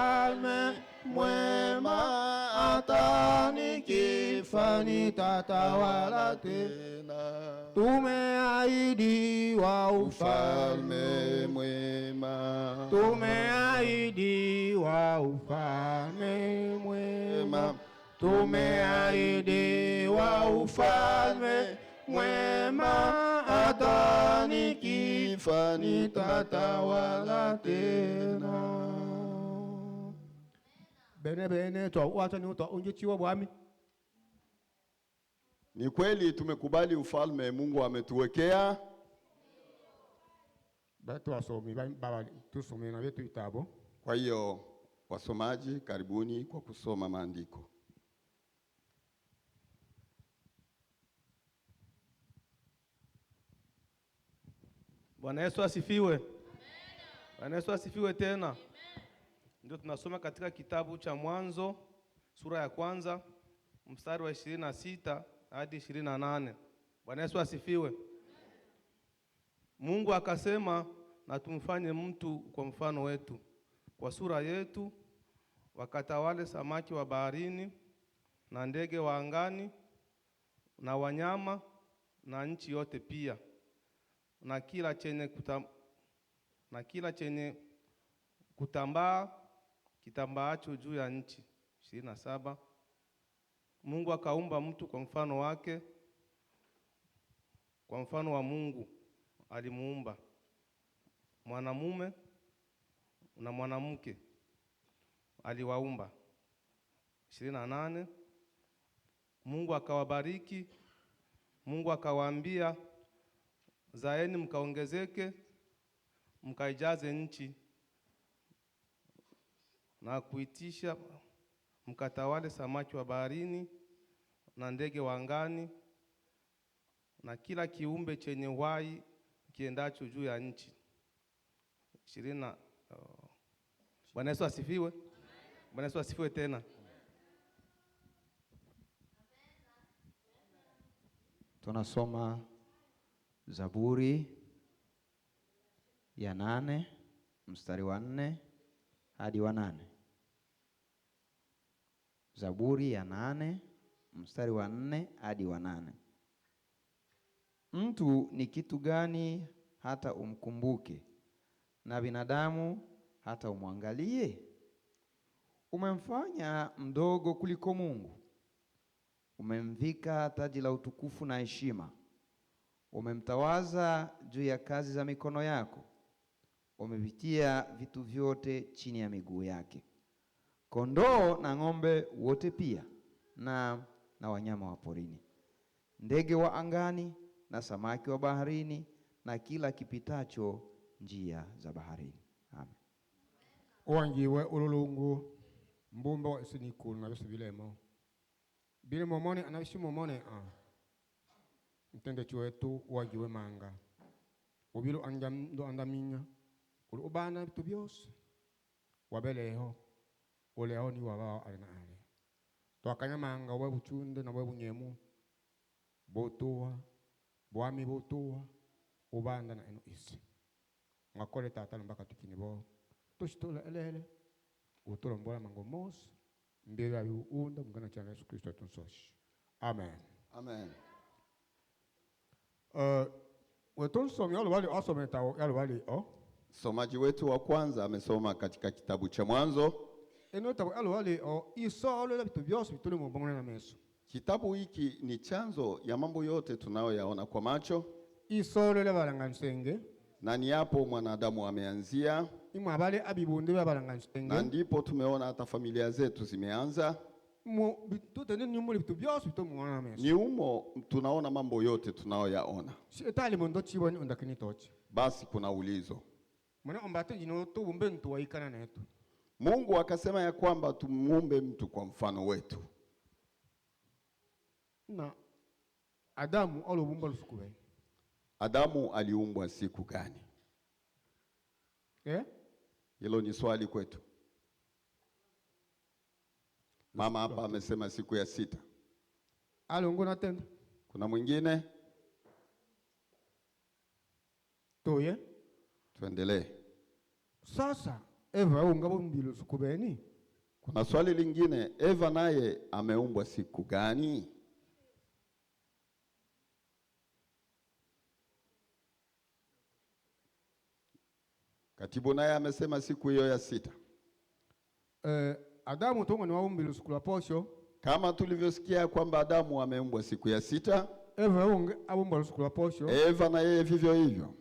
ufalme mwema, hata nikifa nitatawala tena. Tumeahidiwa ufalme mwema, tumeahidiwa ufalme mwema, tumeahidiwa ufalme mwema, hata nikifa nitatawala tena. Bene wacha ni unjichiwa bwami. Ni kweli tumekubali ufalme Mungu ametuwekea. Batu wasomi baba tusome na vitu vitabu. Kwa hiyo wasomaji, karibuni kwa kusoma maandiko. Bwana Yesu asifiwe. Bwana Yesu asifiwe tena. Amen. Ndio tunasoma katika kitabu cha Mwanzo sura ya kwanza mstari wa 26 hadi 28. Bwana Yesu asifiwe. Amen. Mungu akasema, na tumfanye mtu kwa mfano wetu, kwa sura yetu, wakatawale samaki wa baharini na ndege wa angani na wanyama na nchi yote pia, na kila chenye kutambaa kitambaacho juu ya nchi. 27. Mungu akaumba mtu kwa mfano wake, kwa mfano wa Mungu alimuumba, mwanamume na mwanamke aliwaumba. 28. Mungu akawabariki, Mungu akawaambia, zaeni mkaongezeke, mkaijaze nchi na kuitisha, mkatawale samaki wa baharini na ndege wa angani na kila kiumbe chenye uhai kiendacho juu ya nchi. 20. Bwana Yesu asifiwe. Bwana Yesu asifiwe tena. Tunasoma Zaburi ya 8 mstari wa 4 hadi wa 8. Zaburi ya 8 mstari wa 4 hadi wa 8. Mtu ni kitu gani hata umkumbuke, na binadamu hata umwangalie? Umemfanya mdogo kuliko Mungu, umemvika taji la utukufu na heshima, umemtawaza juu ya kazi za mikono yako, umevitia vitu vyote chini ya miguu yake, kondoo na ng'ombe wote pia, na wanyama wa porini, ndege wa angani na samaki wa baharini, na kila kipitacho njia za baharini. Amen. Uwanjiwe ululungu mbumba wa isinikulu na visu vilemo bile momone anavishi momone ntende chwetu uwanjiwe manga ubilu ndo andaminya ulu ubana vitu byose wabeleho uleho ni wabao alina ale twakanya manga we buchunde na we bunyemu botuwa bwami botuwa ubanda na eno isi ngakole tata mbaka tukini bo tushitola elele utola mbola mangomos mbele ya uunda mgana cha Yesu Kristo tunsoshi. Amen. Amen. Wetonsomi yalo wali asometa yalo wali Somaji wetu wa kwanza amesoma katika kitabu cha Mwanzo. Enota yalo wali isolo la vitu byose bituli mu bongona na meso. Kitabu hiki ni chanzo ya mambo yote tunayoyaona kwa macho. Isolo la balangansenge. Na ni hapo mwanadamu ameanzia. Imwabale abibunde balangansenge. Na ndipo tumeona hata familia zetu zimeanza. Ni umo tunaona mambo yote tunayoyaona. Basi kuna ulizo. Mungu akasema ya kwamba tumuumbe mtu kwa mfano wetu. Na Adamu aliumbwa siku gani? Hilo ni swali kwetu. Mama hapa amesema siku ya 6. Alongo tenda. Kuna mwingine? Toye. Tuendelee. Sasa Eva unga bumbilo siku beni? Kuna swali lingine, Eva naye ameumbwa siku gani? Katibu naye amesema siku hiyo ya 6. Adamu tongo ni waumbilo siku la posho. Kama tulivyosikia kwamba Adamu ameumbwa siku ya 6, Eva unga abumbilo siku la posho. Eva na yeye vivyo hivyo.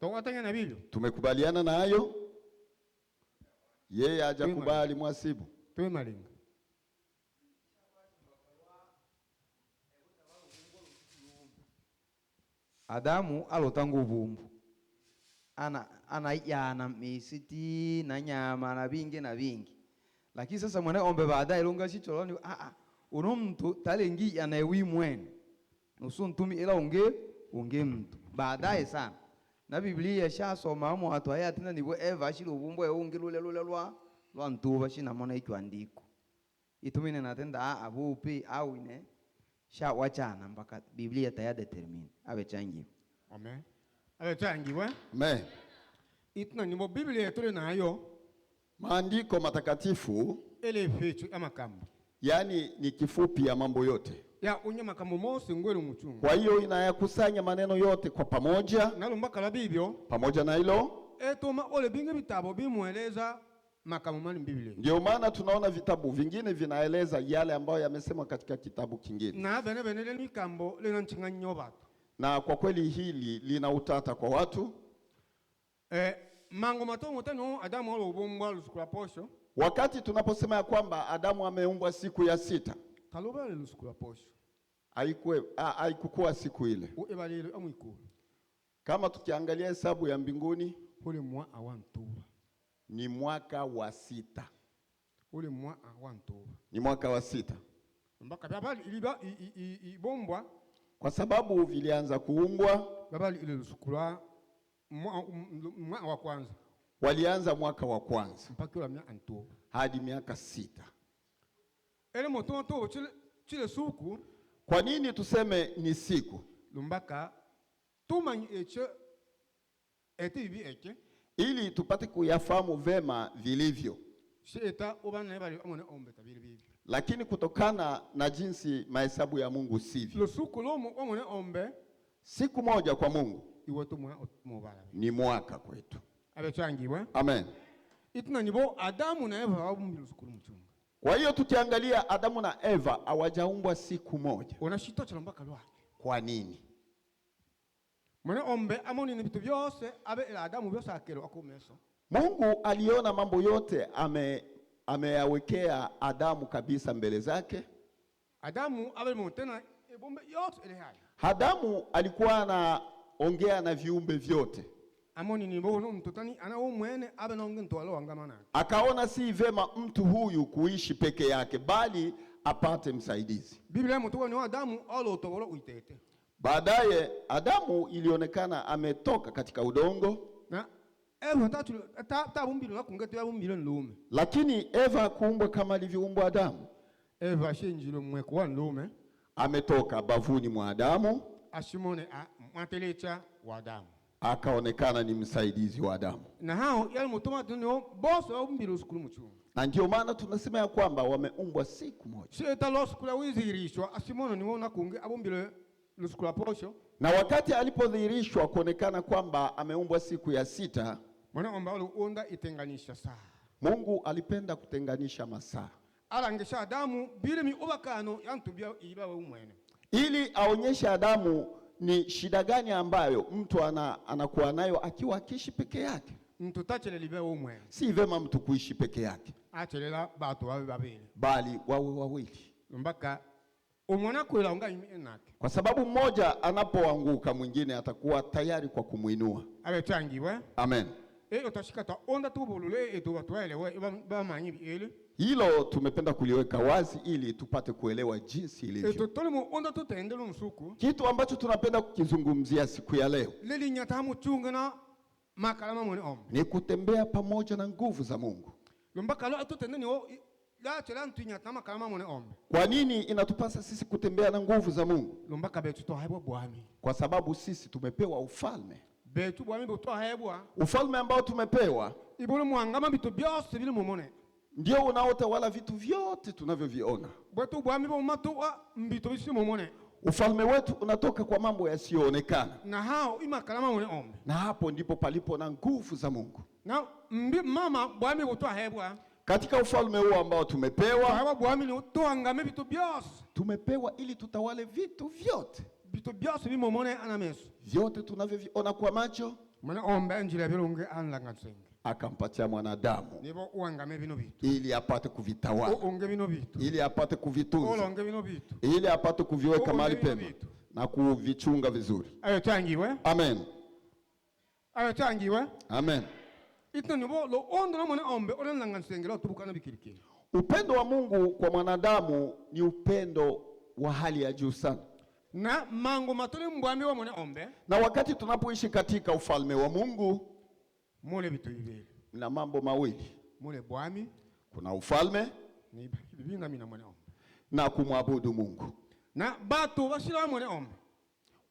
Tongo atanya na bilo. Tumekubaliana na hayo? Yeye hajakubali mwasibu. Tuwe malinga. Adamu alotangu bumbu. Ana misiti na nyama na vingi. Lakini sasa mwana ombe baadaye lunga chicholoni uno mtu talengi anayewi mwene. Nusu ntumi ila unge mtu. Baadaye sana. Na Biblia shasoma mu watu haya tena nibo Eva shilo bumbu ya unge lule lwa ntuba shina mona ikiwa andiko. Itumine natenda abupi au ine sha wachana mpaka Biblia taya determine. Abe changi. Amen. Abe changi we? Amen. Ituna nibo Biblia tuli na ayo. Maandiko matakatifu Ele fechu ya makambo. yani ni kifupi ya mambo yote. Ya unye makambo mosi ngwele mchungu. Kwa hiyo inayakusanya maneno yote kwa pamoja. Nalumbaka la Biblia. Pamoja na hilo, Toma ole binge bitabo bimueleza makambo mani Biblia. ndio maana tunaona vitabu vingine vinaeleza yale ambayo yamesemwa katika kitabu kingine. Na bene le mikambo le nanchinga nyoba. Na kwa kweli hili lina utata kwa watu. Mango matongo tano Adamu alo bumbwa lusukula posho. Wakati tunaposema ya kwamba Adamu ameumbwa siku ya 6, Kaloba le lusukula posho. Haikukuwa siku ile. Ebalile amwiku. Kama tukiangalia hesabu ya mbinguni, Ule mwa awantuba. ni mwaka wa 6. Ule mwa awantuba. Ni mwaka wa 6. Mbaka babali iliba ibombwa. Kwa sababu vilianza kuumbwa, Babali ile lusukula mwa wa kwanza. walianza mwaka wa kwanza Mpaka ula mwa antuba. hadi miaka 6. Ele motonto chile suku. Kwa nini tuseme ni siku? Lumbaka tumanyi eche eti bibi eche. Ili tupate kuyafahamu vema vilivyo. Sheta ubana ebali amone ombe tabiri bibi. Lakini kutokana na jinsi mahesabu ya Mungu sivyo. Lusuku lomo amone ombe. Siku moja kwa Mungu Iwoto mubala. ni mwaka kwetu. Abe changiwe. Amen. Ituna nibo Adamu na Eva wabumbi lusuku mchunga. Kwa hiyo tukiangalia Adamu na Eva hawajaumbwa siku moja. Unashito chalombaka lwake. Kwa nini? Mwana ombe amoni ni vitu vyose abe ila Adamu byose akero akumeso. Mungu aliona mambo yote ameyawekea Adamu kabisa mbele zake. Adamu abe mutena ebombe yote ile haya. Adamu alikuwa anaongea na viumbe vyote. Amoni ni bono mtotani ana umwene abe nonge ntwalo wangamana. Akaona si vema mtu huyu kuishi peke yake bali apate msaidizi. Biblia mtuwa ni Adamu alo tobolo uitete. Baadaye Adamu ilionekana ametoka katika udongo. Na Eva ta bumbilo na kungete ya bumbilo nlume. Lakini Eva hakuumbwa kama alivyoumbwa Adamu. Eva shinjilo mweko wa nlume. Ametoka bavuni mwa Adamu. Ashimone mwatelecha wa Adamu. Akaonekana ni msaidizi wa Adamu. Na hao yale mutuma tunyo boso wa bumbilo sukulu mchungu. Na ndio maana tunasema ya kwamba wameumbwa siku moja. Sheta lo sukula wizirishwa ashimono ni wona kunge abumbilo lusukula posho. Na wakati alipodhihirishwa kuonekana kwamba ameumbwa siku ya 6, Mwana omba ulu onda itenganisha saa. Mungu alipenda kutenganisha masaa. Alangesha Adamu bile mi ubakano yantubia ibawe umwene. Ili aonyeshe Adamu ni shida gani ambayo mtu anakuwa nayo akiwa akiishi peke yake. Mtu tachele libe umwene. Si vema mtu kuishi peke yake. Achelela batu wawe babili. Bali wawe wawili. Mbaka umwana kwela unga imenake. Kwa sababu mmoja anapoanguka mwingine atakuwa tayari kwa kumuinua. Abe changiwe. Amen. Utashikata onda tubulule etu batwaelewe bamanyi ile. Hilo tumependa kuliweka wazi ili tupate kuelewa jinsi ilivyo. Tolimo onda tutendele msuku. Kitu ambacho tunapenda kukizungumzia siku ya leo Lili nyatamu chunga na makalama mwene ni kutembea pamoja na nguvu za Mungu. Mbaka lo tutendele ni la chela ntunyata makalama mwene ombe. Kwa nini inatupasa sisi kutembea na nguvu za Mungu? Mbaka betu to haibo bwami. Kwa sababu sisi tumepewa ufalme. betu bwami butwa hebwa ufalme ambao tumepewa ibulu mwangama bitu byose bili mumone ndio unaotawala vitu vyote tunavyoviona. bwetu bwami bomatu mbitu bisi mumone. Ufalme wetu unatoka kwa mambo yasiyoonekana, Na hao imakalama mune ombe. na hapo ndipo palipo na nguvu za Mungu. Na mama bwami butwa hebwa Katika ufalme huo ambao tumepewa, haba bwami ni tuangame bitu byose. tumepewa ili tutawale vitu vyote, Bitu byose bili mumone anameso. vyote tunavyoviona kwa macho Mwana ombe njira bilunge anlangatsenge. akampatia mwanadamu Nibo uangame bino bitu. ili apate kuvitawala, Unge bino bitu. ili apate kuvitunza, Olonge bino bitu. ili apate kuviweka mahali Unge bino pema bitu. na kuvichunga vizuri. Ayo tangiwe. Amen. Ayo tangiwe. Amen. Ito nibo lo ondo na mwana ombe olanlangatsenge lo tubukana bikirikiri. Upendo wa Mungu kwa mwanadamu ni upendo wa hali ya juu sana. Na mango matole mbwami wa mwana ombe Na wakati tunapoishi katika ufalme wa Mungu, mule bitu bibili. na mambo mawili, Mule bwami kuna ufalme ni bibinga mina mwana ombe. na kumwabudu Mungu. Na batu basila mwana ombe.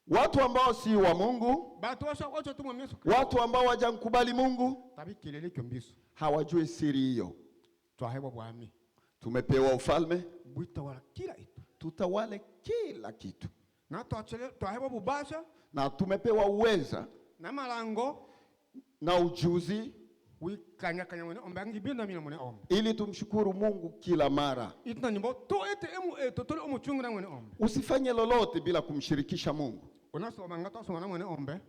Watu ambao si wa Mungu, Batu wacha tumwa Yesu. watu ambao hawajakubali Mungu, Tabi kilele kyombiso. hawajui siri hiyo. Twahebwa bwami. Tumepewa ufalme, Bwita wala kila itu. tutawale kila kitu, Na twahebwa bubasha na tumepewa uweza na malango na ujuzi wikanya kanya mwana ombe angibinda mina mwana ombe. ili tumshukuru Mungu kila mara. Itna nimbo to ete emu tole omuchungu na mwana ombe. Usifanye lolote bila kumshirikisha Mungu. Unasoma ngata soma na mwana ombe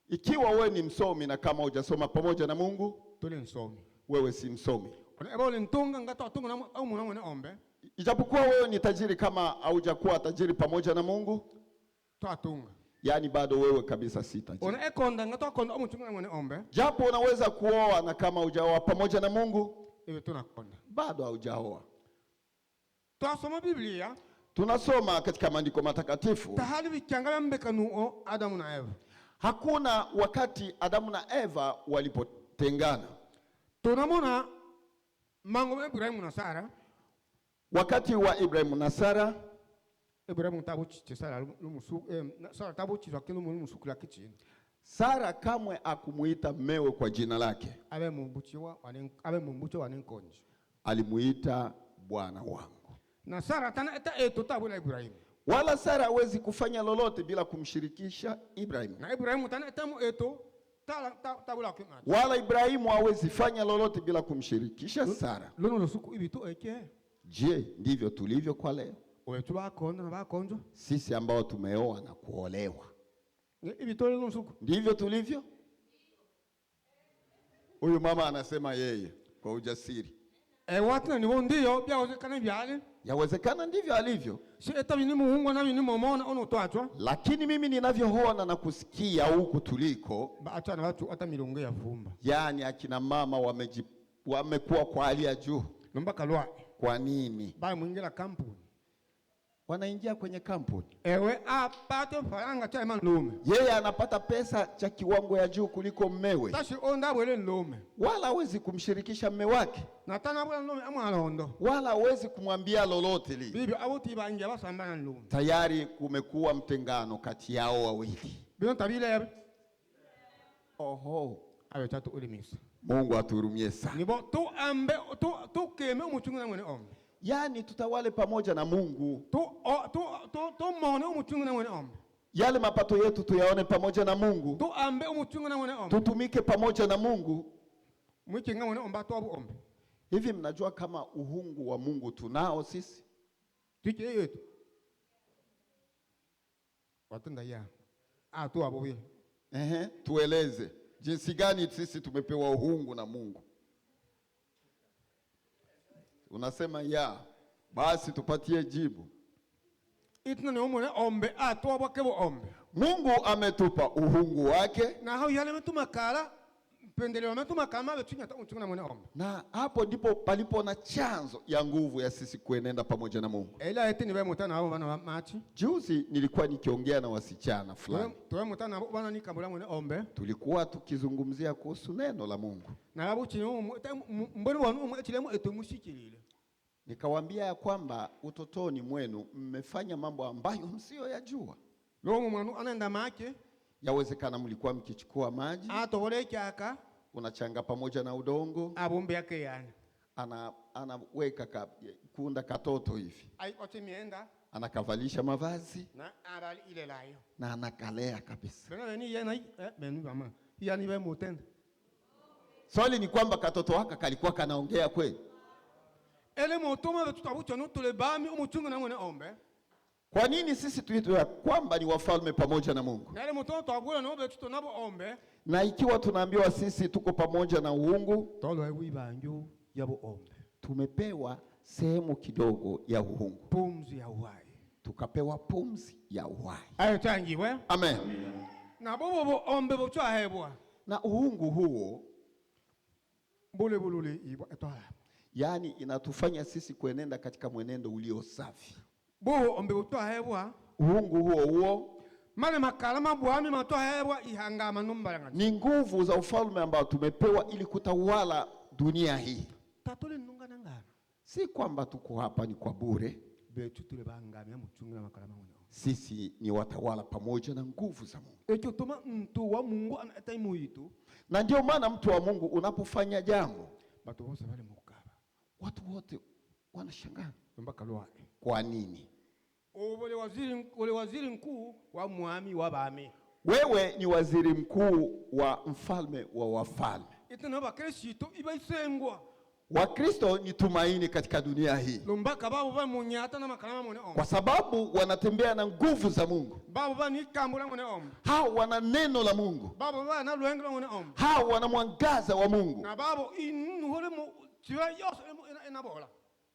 Ikiwa wewe ni msomi na kama hujasoma pamoja na Mungu, tole nsomi. wewe si msomi. Ona eba ole ntunga ngata atunga na au mwana ombe Ijapokuwa wewe ni tajiri, kama haujakuwa tajiri pamoja na Mungu, to atunga. yani bado wewe kabisa si tajiri. Ona ekonda ngata akonda omuchungu na mwana ombe Japo unaweza kuoa na kama hujaoa pamoja na Mungu, ibe tunakonda. bado haujaoa. Twasoma Biblia Tunasoma katika maandiko matakatifu, tahali bikyanga mbeka nuo Adamu na Eva. hakuna wakati Adamu na Eva walipotengana. Tunamona mango Ibrahimu na Sara. Wakati wa Ibrahimu na Sara, Ibrahimu tabuchi Sara lumusu Sara tabuchi wakino lumusu la kichini. Sara kamwe akumuita mmewe kwa jina lake, Abe mumbucho wanenkonji. alimuita bwana wangu. Na Sara tana eta tabu la Ibrahimu. Wala Sara hawezi kufanya lolote bila kumshirikisha Ibrahimu, Na Ibrahimu tana eta tabu la kimati. wala Ibrahimu hawezi fanya lolote bila kumshirikisha Sara. Luno lusuku ibitu eke. Je, ndivyo tulivyo kwa leo Owetu bakonda na bakonjo. sisi ambao tumeoa na kuolewa? Ibitu lusuku. Ndivyo tulivyo? Huyu mama anasema yeye kwa ujasiri, Watina ni ndio byawezekana byale. yawezekana ndivyo alivyo. Si eta bini muhungu na bini momona ono twatwa. Lakini mimi ninavyoona na kusikia huku tuliko, Ba na watu hata milongo ya vumba. yani akina mama wamekuwa kwa hali ya juu. Nomba kalwa. Kwa nini Ba mwingila kampuni. wanaingia kwenye kampuni? Ewe apate faranga cha mandume. Yeye anapata pesa cha kiwango ya juu kuliko mmewe, Tashi onda bwele ndume. wala hawezi kumshirikisha mme wake, Na tana bwele ndume amwalondo. wala hawezi kumwambia lolote li. Bibi abuti banje basambana ndume. Tayari kumekuwa mtengano kati yao wawili. Bino tabile ya Oho, awe tatu ulimisa. Mungu atuhurumie sana. Nibo tu keme umuchungu na mwene ombe. Yani tutawale pamoja na Mungu, Tu mone umuchungu na mwene ombe. yale mapato yetu tuyaone pamoja na Mungu, Tu ambe umuchungu na mwene ombe. tutumike pamoja na Mungu. Mwichinga mwene omba tu abu ombe. Hivi mnajua kama uhungu wa Mungu tunao sisi? Tiki yetu. Watenda ya. Tu abu vile. Tueleze jinsi gani sisi tumepewa uhungu na Mungu. Unasema ya, basi tupatie jibu. Itna ni umone ombe tu abu kebo ombe. Mungu ametupa uhungu wake, Na hao yale metu makala pendeleo metu makama betunya ta umuchungu na mwene ombe. na hapo ndipo palipo na chanzo ya nguvu ya sisi kuenenda pamoja na Mungu. Ela eti niwe mutana hao bana machi. Juzi nilikuwa nikiongea na wasichana fulani, Tuwe mutana hao bana nikabula mwene ombe. tulikuwa tukizungumzia kuhusu neno la Mungu. Na babu chini mbona wanu umwechilemo eto mushikilile. Nikawaambia ya kwamba utotoni mwenu mmefanya mambo ambayo msiyoyajua. Longo mwanu anaenda make. Yawezekana mlikuwa mkichukua maji, atobole kyaka unachanga pamoja na udongo, abumbe yake yana anaweka kuunda katoto hivi, ai otimienda anakavalisha mavazi na abali ile layo na anakalea kabisa. bena ni yana benu mama yani we mutenda. Swali ni kwamba katoto waka kalikuwa kanaongea kweli? Ele motoma betu tabucho no tule bami umuchungu na mwene ombe. Kwa nini sisi tuitwe kwamba ni wafalme pamoja na Mungu? Na ele motoma twagula no betu tonabo ombe. Na ikiwa tunaambiwa sisi tuko pamoja na uungu, Tolo ewi banjo yabo ombe. Tumepewa sehemu kidogo ya uungu. Pumzi ya uhai. Tukapewa pumzi ya uhai. Ayo tangiwe. Amen. Na bobo ombe bocho ahebwa. Na uungu huo Bole bulule ibo etola. yani inatufanya sisi kuenenda katika mwenendo ulio safi. Bo ombe bocho ahebwa. Uungu huo Mane makalama bwami mato ahebwa ihangama numba ni nguvu za ufalme ambao tumepewa ili kutawala dunia hii. Tatole nunga nangana. Si kwamba tuko hapa ni kwa bure. Betu tule bangami ya mchungu makalama mwenye. Sisi ni watawala pamoja na nguvu za Mungu. Eki utoma mtu wa Mungu anatai muitu. Na ndio maana mtu wa Mungu unapofanya jambo, Batu wose wale mukaba. watu wote wanashangaa. Mbaka loa. Kwa nini? Ole waziri mkuu wa mwami wa bami. Wewe ni waziri mkuu wa mfalme wa wafalme. Itana bakristo ibaisengwa. Wakristo ni tumaini katika dunia hii. Lumbaka babu ba munyata na makalama mwene ombe. Kwa sababu wanatembea na nguvu za Mungu. Babu ba ni kambula mwene ombe. Hao wana neno la Mungu. Babu ba na luengla mwene ombe. Hao wana mwangaza wa Mungu. Na babu inuhole mu chiwa yose inabola.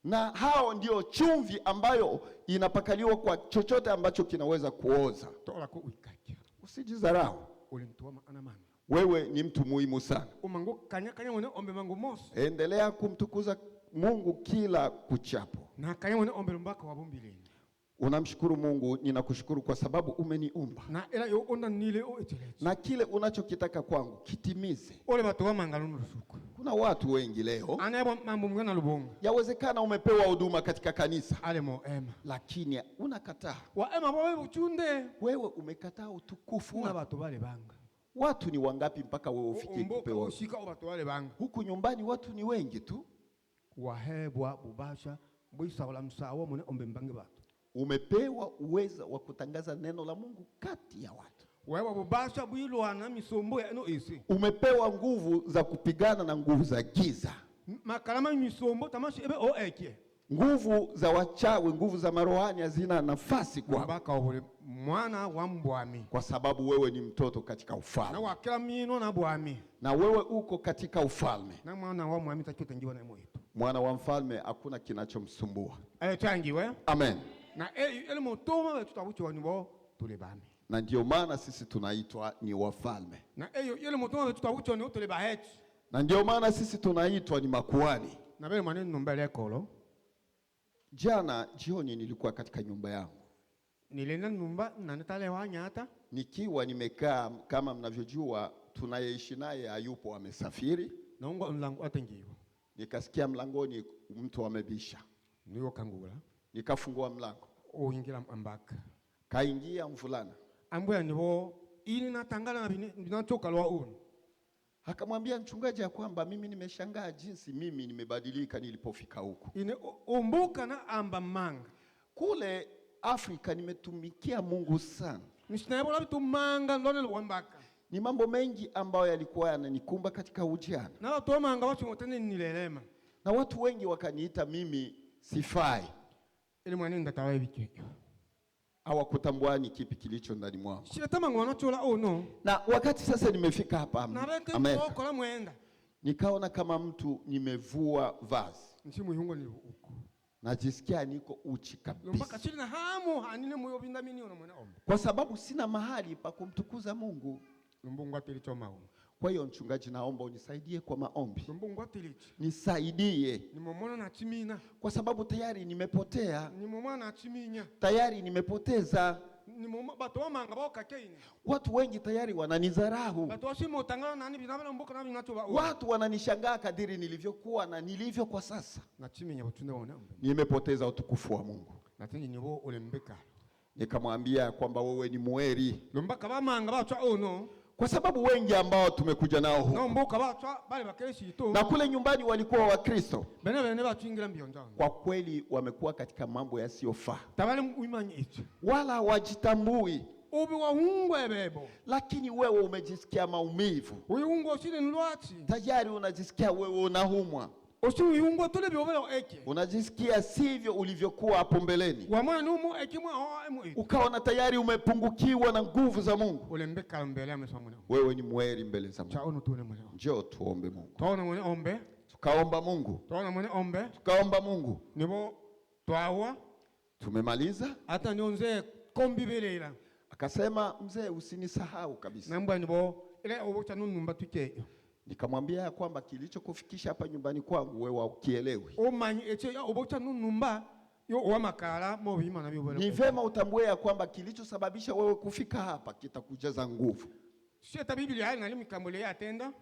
Na hao ndio chumvi ambayo inapakaliwa kwa chochote ambacho kinaweza kuoza. Tola ku uikakia. Usijidharau. Ule mtuwa anamani. Wewe ni mtu muhimu sana. Umangu kanya mwene ombe mangu mosi. Endelea kumtukuza Mungu kila kuchapo. Na kanya mwene ombe lumbaka wabumbilini. Unamshukuru Mungu, ninakushukuru kwa sababu umeniumba. Na ela yo onda nile o etelezi. Na kile unachokitaka kwangu kitimize. Ole batu wa mangalunu rusuku. Kuna watu wengi leo, Anayebo mambo mgana lubongo. yawezekana umepewa huduma katika kanisa, Ale mo ema. lakini unakataa. Wa ema bawe buchunde. Wewe umekataa utukufu Na wako. batu bale banga. Watu ni wangapi mpaka wewe ufikie Umboka kupewa? oshika o batu bale banga. Huku nyumbani watu ni wengi tu. Wahebwa bubasha bwisa wala msawa mwene ombe mbange batu. Umepewa uwezo wa kutangaza neno la Mungu kati ya watu. Wewe bubasha bwilwana misombo ya eno isi. Umepewa nguvu za kupigana na nguvu za giza. Makalama misombo tamashi ebe o eke. Nguvu za wachawi, nguvu za marohani hazina nafasi kwako, Mbaka obule mwana wa mbwami. kwa sababu wewe ni mtoto katika Na ufalme. wakila mino na bwami. Na wewe uko katika ufalme. Na mwana wa mwami takio njiwa na moito. Mwana wa mfalme hakuna kinachomsumbua. Ayo tangiwe. Amen. Na ele motoma wetu tabuchi wanibo tule bami. Na ndio maana sisi tunaitwa ni wafalme. Na ele motoma wetu tabuchi wanibo tule baheti. Na ndio maana sisi tunaitwa ni makuhani. Na bele maneno nombele kolo. Jana jioni nilikuwa katika nyumba yangu. Nilenda numba na netale wa nyata. Nikiwa nimekaa, kama mnavyojua tunayeishi naye hayupo, amesafiri. Na ungo mlango atengiwa. Nikasikia mlangoni mtu amebisha. Niyo kangula. Nikafungua mlango. Oingira ambaka. Kaingia mvulana. Ambuya nibo ini natangala na binachoka lwa unu. Akamwambia mchungaji ya kwamba mimi nimeshangaa jinsi mimi nimebadilika nilipofika huku. Ine umbuka na amba manga. Kule Afrika nimetumikia Mungu sana. Nishinayebo labitu manga ndone lwambaka. Ni mambo mengi ambayo yalikuwa yananikumba katika ujana. Na watu wa manga watu ngotene nilelema. Na watu wengi wakaniita mimi sifai. Ili mwanini ndatawa ebikejo. Hawakutambua ni kipi kilicho ndani mwangu. Shiretama ngwana chola ono. Na wakati sasa nimefika hapa Nareke kola mwenda. nikaona kama mtu nimevua vazi. Nsimu yungo ni uku. Najisikia niko uchi Lumbaka kabisa. chili na hamu hanine muyo binda mini ono mwena ombe. Kwa sababu sina mahali pa kumtukuza Mungu. Lumbungwa tilicho maungu. Kwa hiyo mchungaji, naomba unisaidie kwa maombi. Lumbungwa tilicho. Nisaidie. Nimomona na chimina. Kwa sababu tayari nimepotea. Nimomona na chiminya. Tayari nimepoteza. Nimomona bato wa manga bao kakeini. Watu wengi tayari wananidharau. Bato wa shimo tangala nani binabela mbuka na binachoba ono. Watu wananishangaa kadiri nilivyokuwa na nilivyo kwa sasa. Na chiminya butunde wana ombe. Nimepoteza utukufu wa Mungu. Na tingi nibo olembeka. Nikamwambia kwamba wewe ni mweri, lombaka bamanga batwa ono kwa sababu wengi ambao tumekuja nao huku nomboka batwa bali bakeresito na kule nyumbani walikuwa Wakristo, bene batwingira mbiyonjanga kwa kweli wamekuwa katika mambo yasiyofaa, tabale uimanye ichi wala wajitambui. ubi wahungwe bebo, Lakini wewe umejisikia maumivu uyungo shine nlwati tayari, unajisikia wewe unahumwa, oshi uyungo tole byobelo eke unajisikia sivyo ulivyokuwa hapo mbeleni, wamwana numu ekimwa emu ukaona tayari umepungukiwa na nguvu za Mungu. ulembeka mbele amesomuna Wewe ni mweri mbele za Mungu. chaono tune mwana Njoo tuombe Mungu. twaona mwana ombe Tukaomba Mungu, twaona mwana ombe tukaomba Mungu. nibo twawa Tumemaliza, hata nionze kombi belela akasema mzee, usinisahau kabisa. nambwa nibo ile obocha nunumba tukeyo Nikamwambia kwamba kilichokufikisha hapa nyumbani kwangu wewe ukielewi. omanyi eche obocha nunumba yo wamakala mobima na byobelo Ni vema utambue ya kwamba kilichosababisha wewe kufika hapa kitakujaza nguvu. sheta biblia hali na mikambole yatenda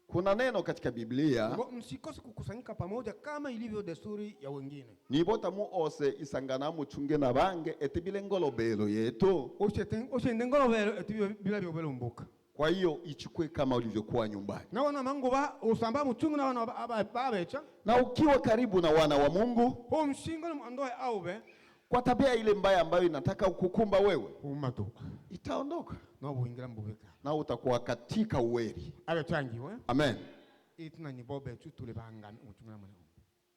Kuna neno katika Biblia, msikose kukusanyika pamoja kama ilivyo desturi ya wengine. nibota mu ose isangana muchunge na bange etibile ngolobelo yetu. Oshende ngolobelo etibile bila byobelo mbuka. Kwa hiyo ichukue kama ulivyokuwa nyumbani. Na wana mangoba usamba muchungu na wana babecha. Na ukiwa karibu na wana wa Mungu, Mshingo mwandoe aube kwa tabia ile mbaya ambayo inataka ukukumba wewe, umato itaondoka na buingira mbubeka. na utakuwa katika uweri. Abe changiwe. Amen. Ituna ni bobe tutule banga muchungu na mwana.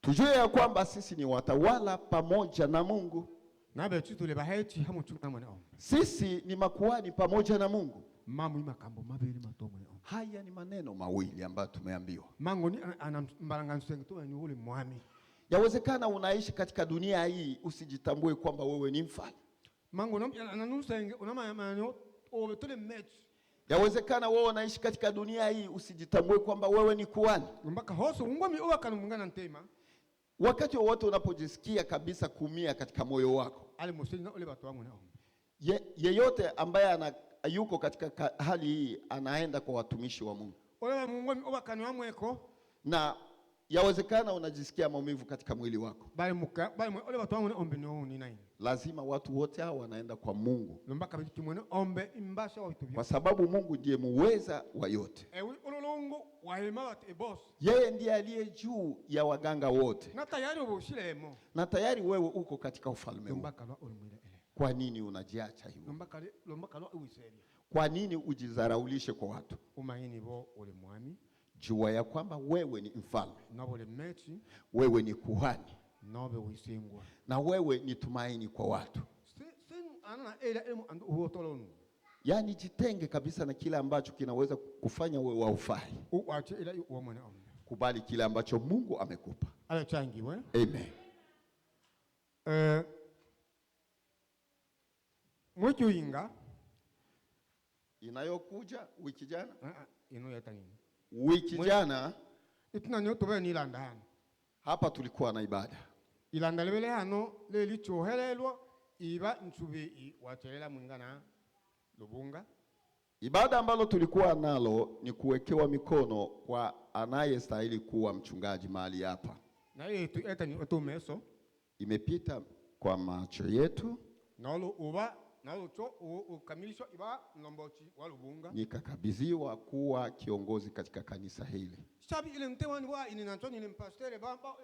Tujue ya kwamba sisi ni watawala pamoja na Mungu. Na abe tutule bahechi hamu muchungu na mwana. Sisi ni makuhani pamoja na Mungu. Mamu imakambo mabiri matomo. Haya ni maneno mawili ambayo tumeambiwa. Mango ni anambaranga nsengeto ni ule mwami. Yawezekana unaishi katika dunia hii usijitambue kwamba wewe ni mfalme. Mango ananusenge unama manyo obetule mechi. Yawezekana wewe unaishi katika dunia hii usijitambue kwamba wewe ni kuhani. Mbaka hoso ungwami obakana mungana ntema. Wakati wote unapojisikia kabisa kuumia katika moyo wako, Ali musinga ule batu wangu na yeyote ambaye yuko katika hali hii anaenda kwa watumishi wa Mungu. Ole mungwami obakana wamweko Na yawezekana unajisikia maumivu katika mwili wako. bali ole batu wangu na ombe no ni nine. Lazima watu wote hao wanaenda kwa Mungu, Mbaka biki mwene ombe imbasha wa vitu kwa sababu Mungu ndiye muweza wa yote. ewi ulolongo wahema bat boss. Yeye ndiye aliye juu ya waganga wote, Na tayari obushilemo. na tayari wewe uko katika ufalme huu. Mbaka lo ulumile ele. Kwa nini unajiacha hivyo? Mbaka lo uwiseli. Kwa nini ujizaraulishe kwa watu? Umayini bo ule mwami. Jua ya kwamba wewe ni mfalme, Nabole mechi. wewe ni kuhani, Nobe wisingwa. na wewe ni tumaini kwa watu. Sin ana ele emu andu uotolonu. Yaani jitenge kabisa na kile ambacho kinaweza kufanya wewe waufai. Uache ile uomwe na ombe. Kubali kile ambacho Mungu amekupa. Ale changiwe. Amen. Mwiki uinga. Inayokuja wiki jana, Ino yata nini? wiki jana Ituna nyoto bwe nilanda hano. hapa tulikuwa na ibada. Ilanda lebele hano leli chohelelwa iba nchubi wachelela mwingana Lubunga. Ibada ambalo tulikuwa nalo ni kuwekewa mikono kwa anayestahili kuwa mchungaji mahali hapa. Na yetu eta ni otumeso. Imepita kwa macho yetu, Nalo uba nalo cho ukamilisho iba nombochi wa Lubunga. nikakabidhiwa kuwa kiongozi katika kanisa hili. Shabi ile mtewani wa ini nantoni ile mpastere bamba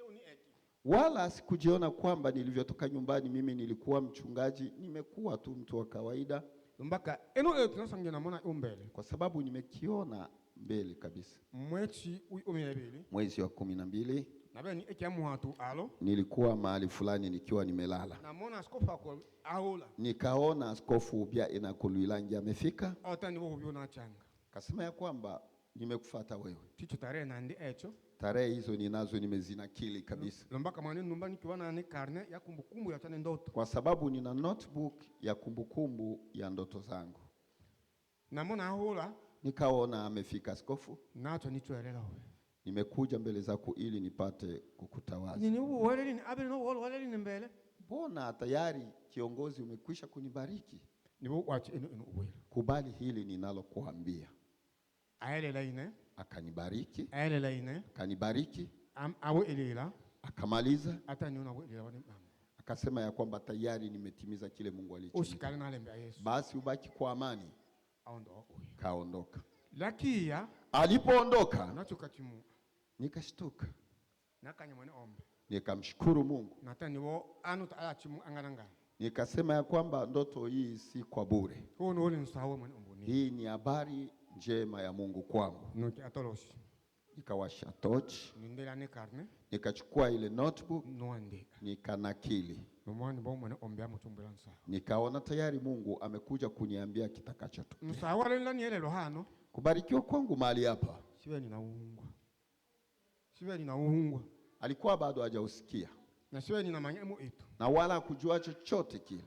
ni eki. Wala sikujiona kwamba nilivyotoka nyumbani mimi nilikuwa mchungaji, nimekuwa tu mtu wa kawaida. Mbaka eno tunasangia na mona umbele. Kwa sababu nimekiona mbele kabisa. Mwechi umilebele. Mwezi wa 12 Nabe ni eki amuhatu alo. nilikuwa mahali fulani nikiwa nimelala. Na mona skofa kwa aula. Nikaona askofu upya Inakuluilangi amefika. Ota ni wohubyo na changa. Kasema ya kwamba nimekufuata wewe. Ticho tarehe nandi echo. Tarehe hizo ninazo nimezinakili kabisa. Lombaka maneno nyumbani kiwa na karne ya kumbukumbu ya chane ndoto. Kwa sababu nina notebook ya kumbukumbu ya ndoto zangu. Na mona aula. Nikaona amefika askofu. Nacho nichoelela wewe. Nimekuja mbele zako ili nipate kukutawaza. Nini uwele ni abeli no wale ni mbele. Mbona tayari kiongozi umekwisha kunibariki? Nibo wachi eno uwele. Kubali hili ninalokuambia. Aele laine. Akanibariki. Aele laine. Akanibariki. Awe elela. Akamaliza. Ata niona we elela wani. Akasema ya kwamba tayari nimetimiza kile Mungu alichonipa. ushikane na lembe ya Yesu Basi ubaki kwa amani. aondoka. Kaondoka. Lakia Alipoondoka nachokachimu nikashtuka, nakanya mwene ombe nikamshukuru Mungu, natani wo anu taachimu angananga nikasema ya kwamba ndoto hii si kwa bure. huo uli nsawe mwene ombuni Hii ni habari njema ya Mungu kwangu. nuki atoloshi Nikawasha torch, nindela ne karne nikachukua ile notebook, nuandika nikanakili. nomwani bo mwene ombe amutumbula nsawe Nikaona tayari Mungu amekuja kuniambia kitakachotokea. nsawe lela nielelo hano Kubarikiwa kwangu mahali hapa siwe ninaungwa alikuwa bado hajausikia na siwe ninamanya emu itu na wala kujua chochote kile.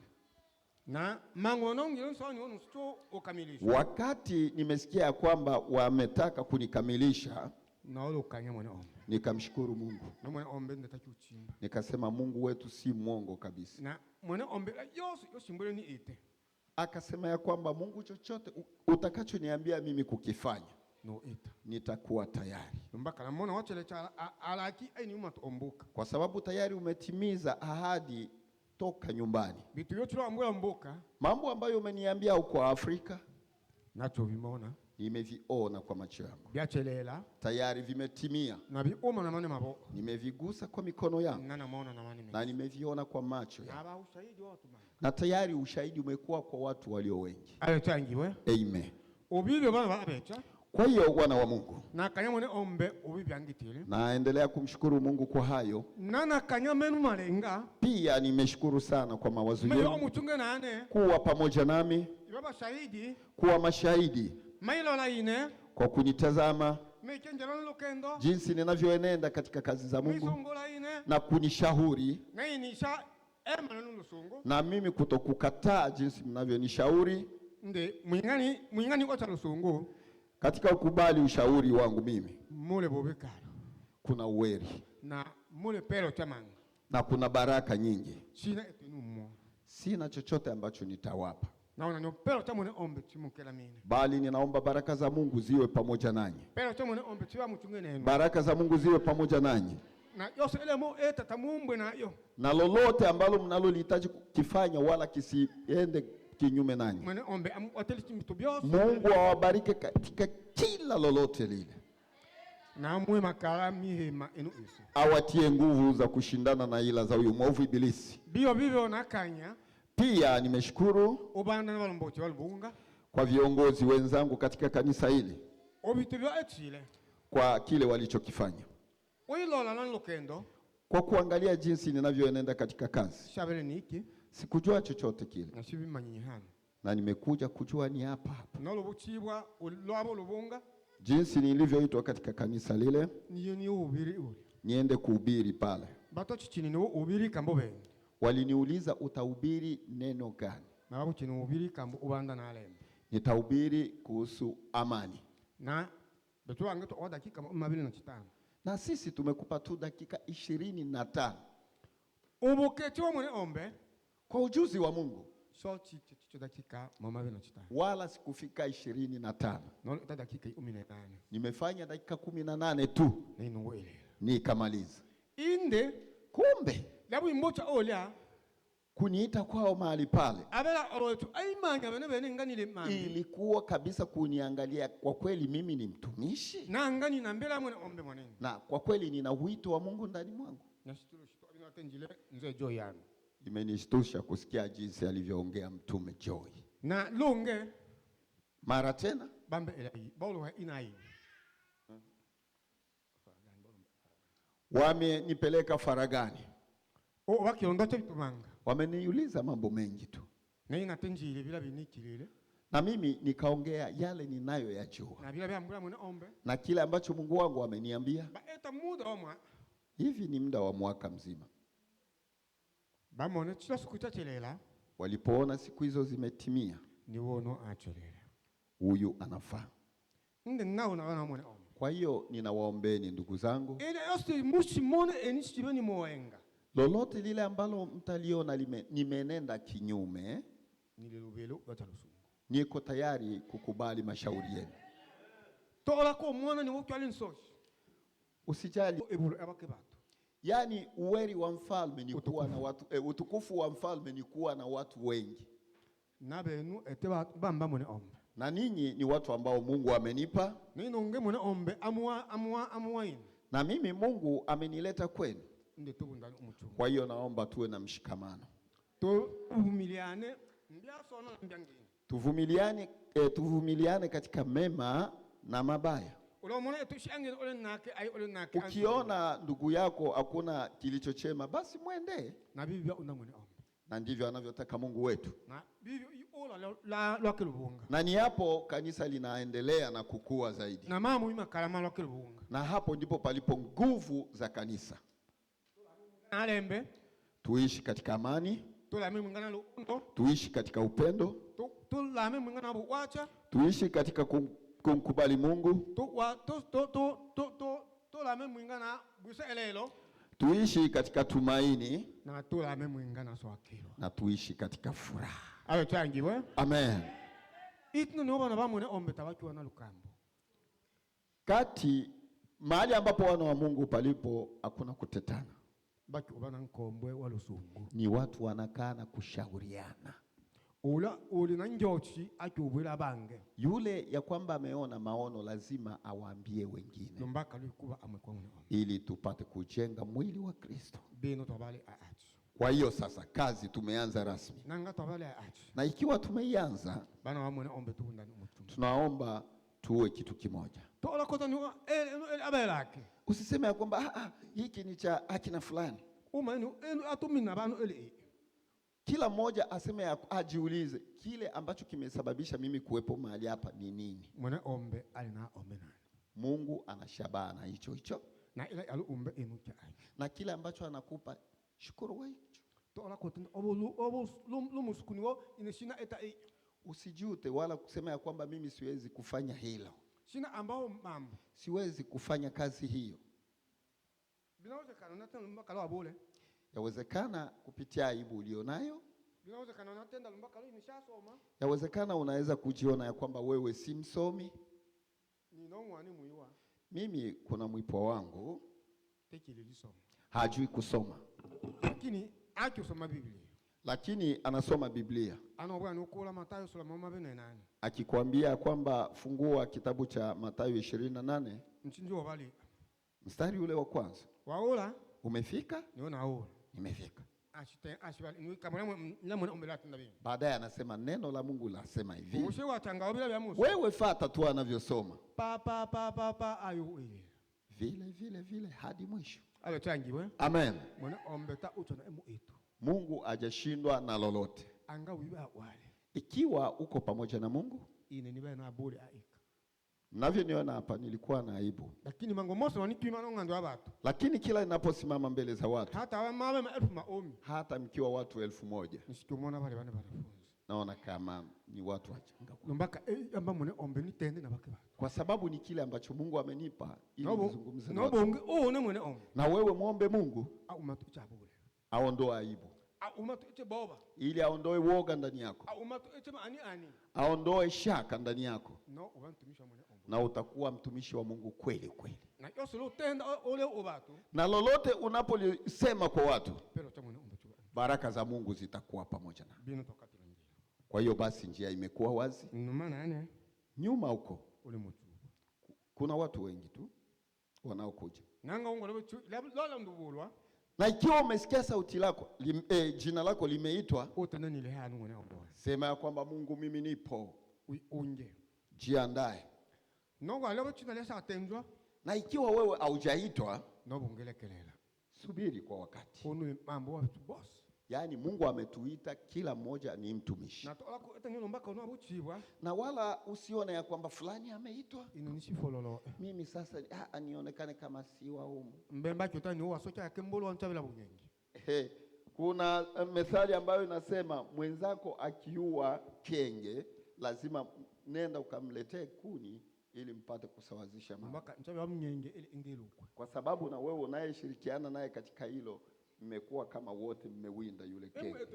na mangonongi nsawe nionu sicho ukamilisha Wakati nimesikia ya kwamba wametaka kunikamilisha, na ule ukanya mwene ombe nikamshukuru Mungu. na mwene ombe ndetaki uchimba Nikasema Mungu wetu si mwongo kabisa. na mwene ombe yosimbule ni ite Akasema ya kwamba Mungu, chochote utakachoniambia mimi kukifanya no ita nitakuwa tayari, mbaka namona wachele cha alaki aini umatu ombuka kwa sababu tayari umetimiza ahadi toka nyumbani. bitu yote ambula mboka Mambo ambayo umeniambia huko Afrika nacho vimona nimeviona kwa macho yangu, byachelela tayari vimetimia. na bioma na mane maboko Nimevigusa kwa mikono yangu nana maona na mane na nimeviona kwa macho yangu, aba ushahidi watu manga na tayari ushahidi umekuwa kwa watu walio wengi. ayo changiwe Amen. ubibyo bana babecha Kwa hiyo wana wa Mungu, na kanya mwene ombe ubibyangitile naendelea kumshukuru Mungu kwa hayo. nana kanya menu malenga Pia nimeshukuru sana kwa mawazo meyo yenu, omuchunge nane kuwa pamoja nami, ibaba shahidi kuwa mashahidi mailo la ine kwa kunitazama mekenjelo lukendo jinsi ninavyoenenda katika kazi za Mungu misongo la ine na kunishauri, na inisha ema nanu lusungu na mimi kutokukataa jinsi mnavyonishauri nde mwingani kwa lusungu katika ukubali ushauri wangu. Mimi mule bobekalo kuna uweri na mule pero chamanga na kuna baraka nyingi. china etunumo Sina chochote ambacho nitawapa, naona nyo pero chamune ombe chimukela mine bali ninaomba baraka za Mungu ziwe pamoja nanyi. pero chamune ombe chiwa muchunge nenu Baraka za Mungu ziwe pamoja nanyi, na yose ele mo eta tamumbwe na yo na lolote ambalo mnalolihitaji kukifanya wala kisiende kinyume nanyi. mwene ombe ateli chimitu byose Mungu awabariki katika kila lolote lile, na mwe makala mihema enu isu awatie nguvu za kushindana na ila za huyu mwovu Ibilisi. biyo bibyo nakanya Pia nimeshukuru ubanda na balombochi balubunga kwa viongozi wenzangu katika kanisa hili obitu byo echile kwa kile walichokifanya, oilola na lukendo kwa kuangalia jinsi ninavyoenenda katika kazi. shabele niki Sikujua chochote kile, na shibi manyihana na nimekuja kujua ni hapa hapa na lubuchibwa lwabo lubunga jinsi nilivyoitwa katika kanisa lile, niyo ni ubiri uli niende kuhubiri pale. bato chichini ni ubiri kambo bengi Waliniuliza, utahubiri neno gani? na babu chini ubiri kambo ubanda na alembe Nitahubiri kuhusu amani, na betu wange to dakika 25 na sisi tumekupa tu dakika 25 ubukechiwa mwene ombe kwa ujuzi wa Mungu, so chicho dakika 25 wala sikufika 25. no ta dakika 18 Nimefanya dakika 18 tu na inungu ile nikamaliza. inde Kumbe labu imbocha olya kuniita kwao mahali pale abela orotu aimanya bene nganile mambi ilikuwa kabisa kuniangalia, kwa kweli mimi ni mtumishi na ngani na mbela mwene ombe mwanene na kwa kweli nina wito wa Mungu ndani mwangu. na shitulo shito abina tenjile nze joy yanu Imenishtusha kusikia jinsi alivyoongea mtume Joy. na lunge Mara tena bambe elai bolo inai wamenipeleka faragani, o wakionda chitumanga wameniuliza mambo mengi tu, na ina tenjile bila binikilile na mimi nikaongea yale ninayoyajua na bila byambula mwene ombe na kile ambacho Mungu wangu ameniambia. ba eta muda omwa Hivi ni muda wa mwaka mzima. bamone chila sikuchachelela Walipoona siku hizo zimetimia, ni wono achelela huyu anafaa. nde nao na wana mwene ombe Kwa hiyo ninawaombeni ndugu zangu, ile yoste mushimone enishibeni moenga lolote lile ambalo mtaliona nimenenda kinyume, nililubelo gatalusungu niko tayari kukubali mashauri yenu. tola ko mwana ni wokyali nsoshi Usijali ebulu abake bato Yaani uweri wa mfalme ni kuwa na watu utukufu wa mfalme ni kuwa na watu wengi. Na benu eteba bamba mune ombe. Na ninyi ni watu ambao Mungu amenipa. Ninonge mune ombe amwa inu. Na mimi Mungu amenileta kwenu. Nde tubundani umuchungu. Kwa hiyo naomba tuwe na mshikamano. Tuvumiliane mbiaso na mbyangi. Tuvumiliane katika mema na mabaya. Ukiona ndugu yako hakuna kilicho chema, basi mwende. Na ndivyo anavyotaka Mungu wetu. Na ni hapo kanisa linaendelea na kukua zaidi. Na hapo ndipo palipo nguvu za kanisa. Tuishi katika amani. Tuishi katika upendo. Tuishi katika kumkubali Mungu. Tuishi katika tumaini. Na tuishi katika furaha. Amen. Kati mahali ambapo wana wa Mungu palipo hakuna kutetana. Ni watu wanakaa na kushauriana. Yule ya kwamba ameona maono lazima awaambie wengine, ili tupate kujenga mwili wa Kristo. Kwa hiyo sasa kazi tumeanza rasmi. Na ikiwa tumeianza, tunaomba tuwe kitu kimoja. Usiseme ya kwamba hiki ni cha akina fulani. Kila mmoja aseme ajiulize kile ambacho kimesababisha mimi kuwepo mahali hapa ni nini? Mungu anashabaha na hicho. Na kile ambacho anakupa shukuru wewe. Usijute wala kusema ya kwamba mimi siwezi kufanya hilo. Siwezi kufanya kazi hiyo. Yawezekana kupitia aibu ulionayo. Yawezekana unaweza kujiona ya kwamba wewe si msomi. Mimi kuna mwipo wangu hajui kusoma, lakini anasoma Biblia. Akikwambia kwamba fungua kitabu cha Mathayo 28 mstari ule wa kwanza. Umefika? Nimefika. Baadaye anasema neno la Mungu lasema hivi. Wewe fata tu anavyosoma. Vile hadi mwisho. Amen. Mungu hajashindwa na lolote. Ikiwa uko pamoja na Mungu, mnavyoniona hapa nilikuwa na aibu. Lakini kila ninaposimama mbele za watu, hata mkiwa watu 1000, naona kama ni watu wachanga. Kwa sababu ni kile ambacho Mungu amenipa ili nizungumze na watu. Na wewe muombe Mungu aondoe aibu, ili aondoe woga ndani yako, aondoe shaka ndani yako, na utakuwa mtumishi wa Mungu kweli kweli. Na lolote unapolisema kwa watu, baraka za Mungu zitakuwa pamoja na. Kwa hiyo basi njia imekuwa wazi. Nyuma huko kuna watu wengi tu wanaokuja. Na ikiwa umesikia sauti lako, jina lako limeitwa, sema ya kwamba Mungu mimi nipo. Jiandae. Na ikiwa wewe haujaitwa, subiri kwa wakati. Yaani Mungu ametuita kila mmoja ni mtumishi. Na wala usione ya kwamba fulani ameitwa, mimi sasa nionekane kama si wa humu. Kuna methali ambayo inasema mwenzako akiua kenge lazima nenda ukamletee kuni ili mpate kusawazisha mambo. Kwa sababu na wewe unayeshirikiana naye katika hilo mmekuwa kama wote mmewinda yule kenge.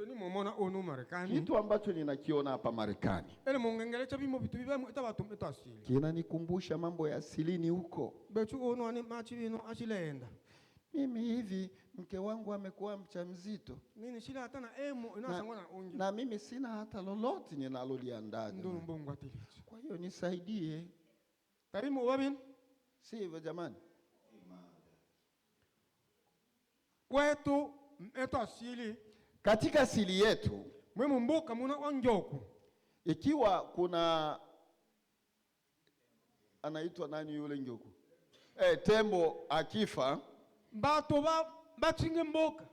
Kitu ambacho ninakiona hapa Marekani kinanikumbusha mambo ya asilini huko. mimi hivi mke wangu amekuwa mjamzito. Nini shida hata na emo inasangwa na unje. Na mimi sina hata lolote ninaloliandaa. Ndo mbongo atilicho. Kwa hiyo nisaidie. Karimu wabin? Si hivyo jamani. Kwetu mto asili. Katika asili yetu, Mwemu mboka muna onjoku. Ikiwa kuna anaitwa nani yule njoku? Tembo akifa, Bato bachinge mboka.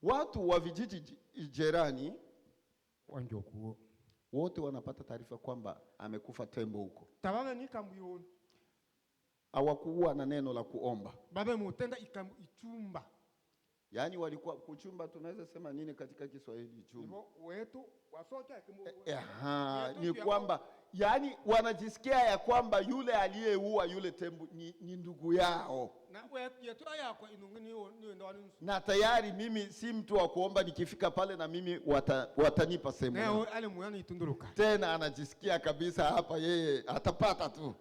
Watu wa vijiji jirani Wanjoku. Wote wanapata taarifa kwamba amekufa tembo huko. Tababe ni kambuyoni. Hawakuwa na neno la kuomba. Babe mutenda ichumba. Yaani walikuwa kuchumba, tunaweza sema nini katika Kiswahili chumba? Wetu wasoka ni kwamba yani wanajisikia ya kwamba yule aliyeua yule tembo ni ndugu yao. Na tayari mimi si mtu wa kuomba, nikifika pale na mimi watanipa sehemu. Tena anajisikia kabisa hapa yeye atapata tu.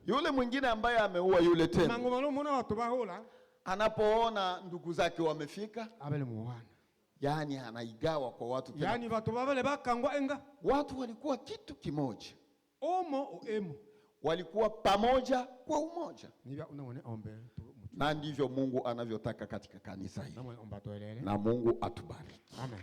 Yule mwingine ambaye ameua yule tembo, anapoona ndugu zake wamefika, yani anaigawa kwa watu tena. Yani watu babale bakangwa enga. Watu walikuwa kitu kimoja. Omo emo. Walikuwa pamoja kwa umoja. Na ndivyo Mungu anavyotaka katika kanisa hili. Na Mungu atubariki. Amen.